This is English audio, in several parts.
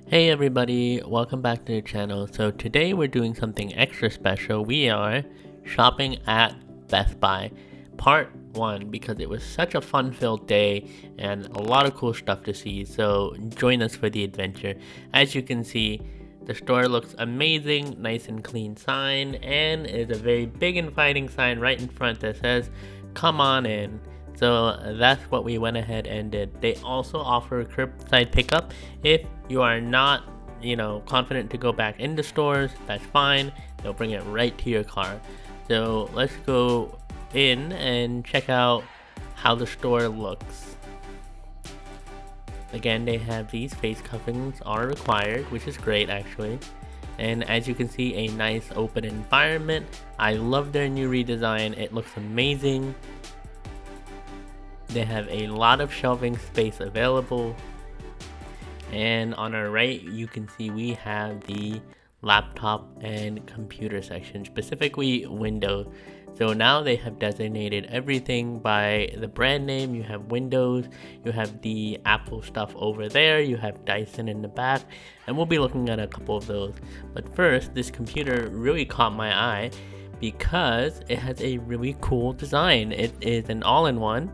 Hey everybody, welcome back to the channel. So today we're doing something extra special. We are shopping at Best Buy part 1 because it was such a fun-filled day and a lot of cool stuff to see. So join us for the adventure. As you can see, the store looks amazing, nice and clean sign, and is a very big inviting sign right in front that says come on in. So that's what we went ahead and did. They also offer curbside pickup. If you are not, confident to go back into stores, that's fine. They'll bring it right to your car. So let's go in and check out how the store looks. Again, they have these face coverings are required, which is great actually. And as you can see, a nice open environment. I love their new redesign. It looks amazing. They have a lot of shelving space available. And on our right, you can see we have the laptop and computer section, specifically Windows. So now they have designated everything by the brand name. You have Windows, you have the Apple stuff over there, you have Dyson in the back, and we'll be looking at a couple of those. But first, this computer really caught my eye because it has a really cool design. It is an all-in-one.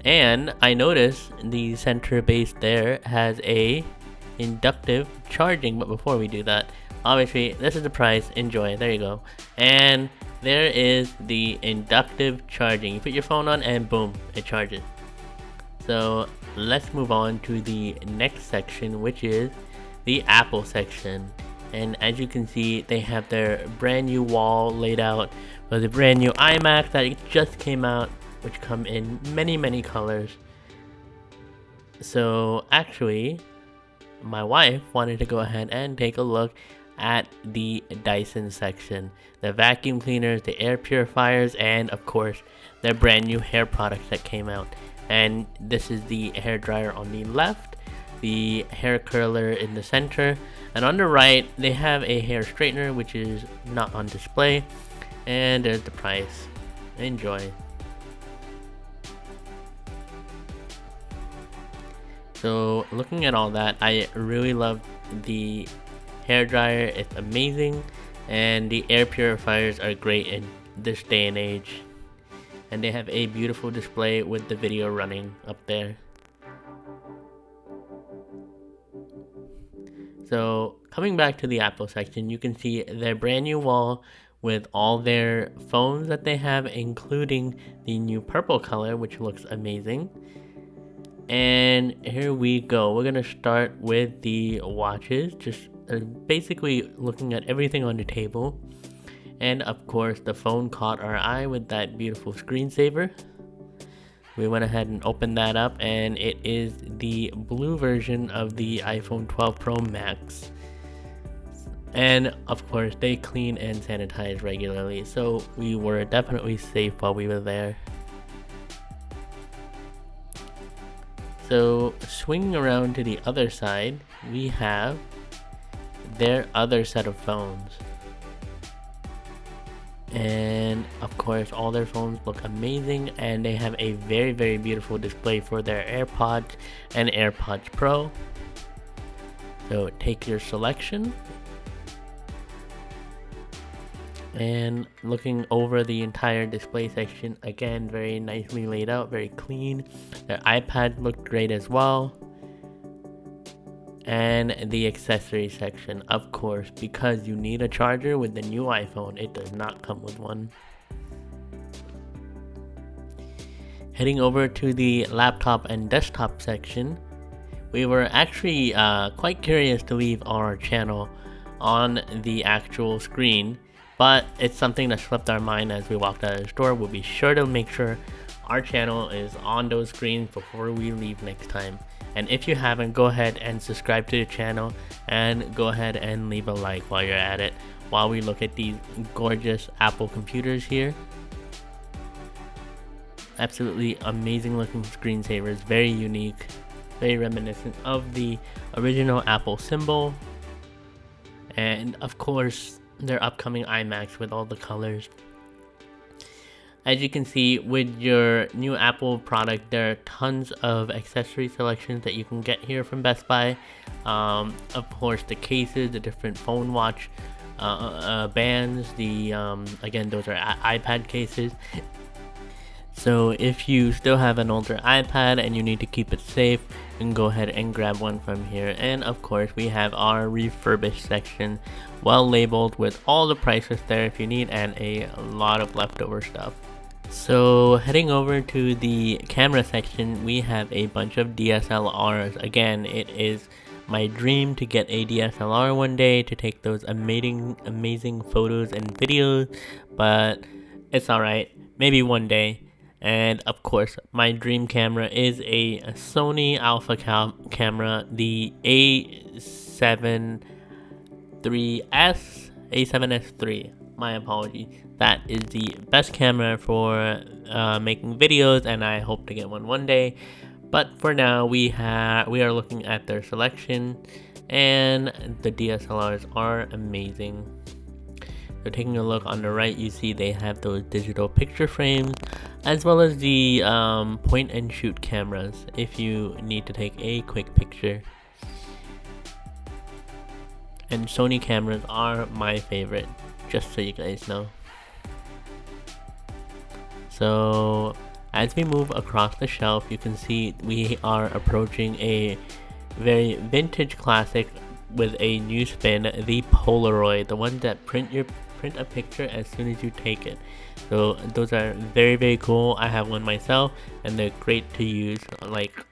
And I noticed the center base there has a inductive charging, but before we do that, obviously this is the price, enjoy, there you go. And there is the inductive charging. You put your phone on and boom, it charges. So let's move on to the next section, which is the Apple section. And as you can see, they have their brand new wall laid out for the brand new iMac that just came out, which come in many colors. So actually, my wife wanted to go ahead and take a look at the Dyson section, the vacuum cleaners, the air purifiers, and of course their brand new hair products that came out. And this is the hair dryer on the left, the hair curler in the center, and on the right they have a hair straightener which is not on display. And there's the price. Enjoy. So looking at all that, I really love the hair dryer. It's amazing, and the air purifiers are great in this day and age. And they have a beautiful display with the video running up there. So coming back to the Apple section, you can see their brand new wall with all their phones that they have, including the new purple color, which looks amazing. And here we go. We're gonna start with the watches, just basically looking at everything on the table. And of course the phone caught our eye with that beautiful screensaver. We went ahead and opened that up, and it is the blue version of the iPhone 12 Pro Max. And of course they clean and sanitize regularly, so we were definitely safe while we were there. So swinging around to the other side, we have their other set of phones. And of course all their phones look amazing, and they have a very beautiful display for their AirPods and AirPods Pro. So take your selection. And looking over the entire display section, again very nicely laid out, very clean. Their iPad looked great as well. And the accessory section, of course, because you need a charger with the new iPhone, it does not come with one. Heading over to the laptop and desktop section, we were actually quite curious to leave our channel on the actual screen, but it's something that slipped our mind as we walked out of the store. We'll be sure to make sure our channel is on those screens before we leave next time. And if you haven't, go ahead and subscribe to the channel, and go ahead and leave a like while you're at it, while we look at these gorgeous Apple computers here. Absolutely amazing looking screensavers, very unique, very reminiscent of the original Apple symbol. And of course their upcoming iMacs with all the colors. As you can see with your new Apple product, there are tons of accessory selections that you can get here from Best Buy. Of course, the cases, the different phone watch bands, again, those are iPad cases. So if you still have an older iPad and you need to keep it safe, you can go ahead and grab one from here. And of course, we have our refurbished section, well labeled with all the prices there if you need, and a lot of leftover stuff. So heading over to the camera section, we have a bunch of DSLRs. Again, it is my dream to get a DSLR one day to take those amazing photos and videos, but it's alright, maybe one day. And of course, my dream camera is a Sony Alpha camera, the A7S III. My apologies. That is the best camera for making videos, and I hope to get one day. But for now, we are looking at their selection, and the DSLRs are amazing. So taking a look on the right, you see they have those digital picture frames, as well as the point and shoot cameras if you need to take a quick picture. And Sony cameras are my favorite, just so you guys know. So as we move across the shelf, you can see we are approaching a very vintage classic with a new spin, the Polaroid, the one that print a picture as soon as you take it. So those are very cool. I have one myself, and they're great to use like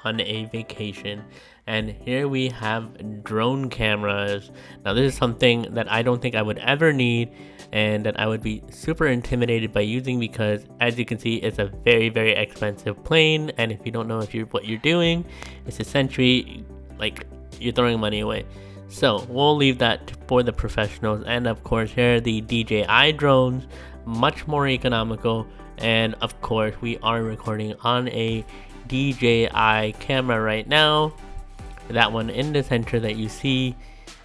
on a vacation. And here we have drone cameras. Now this is something that I don't think I would ever need, and that I would be super intimidated by using, because as you can see, it's a very expensive plane, and if you don't know what you're doing, it's essentially like you're throwing money away. So we'll leave that for the professionals. And of course, here are the DJI drones, much more economical. And of course, we are recording on a DJI camera right now, that one in the center that you see.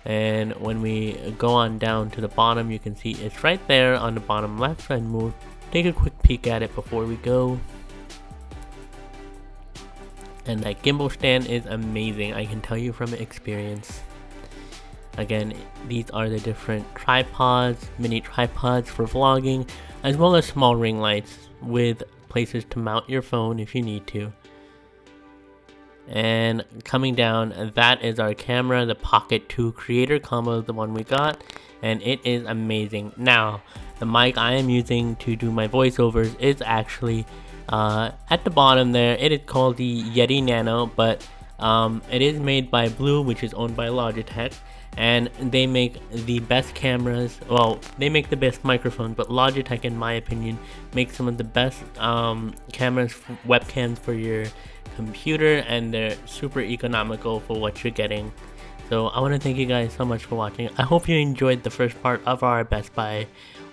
And when we go on down to the bottom, you can see it's right there on the bottom left, and we'll take a quick peek at it before we go. And that gimbal stand is amazing, I can tell you from experience. Again, these are the different tripods, mini tripods for vlogging, as well as small ring lights with places to mount your phone if you need to. And coming down, that is our camera, the Pocket 2 Creator Combo is the one we got, and it is amazing. Now, the mic I am using to do my voiceovers is actually at the bottom there. It is called the Yeti Nano, but it is made by Blue, which is owned by Logitech, and they make the best cameras. Well, they make the best microphones, but Logitech, in my opinion, makes some of the best cameras, webcams for your computer, and they're super economical for what you're getting. So I want to thank you guys so much for watching. I hope you enjoyed the first part of our Best Buy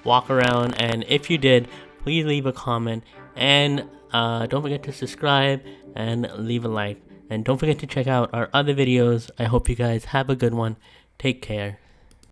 walk around, and if you did, please leave a comment, and don't forget to subscribe and leave a like, and don't forget to check out our other videos. I hope you guys have a good one. Take care.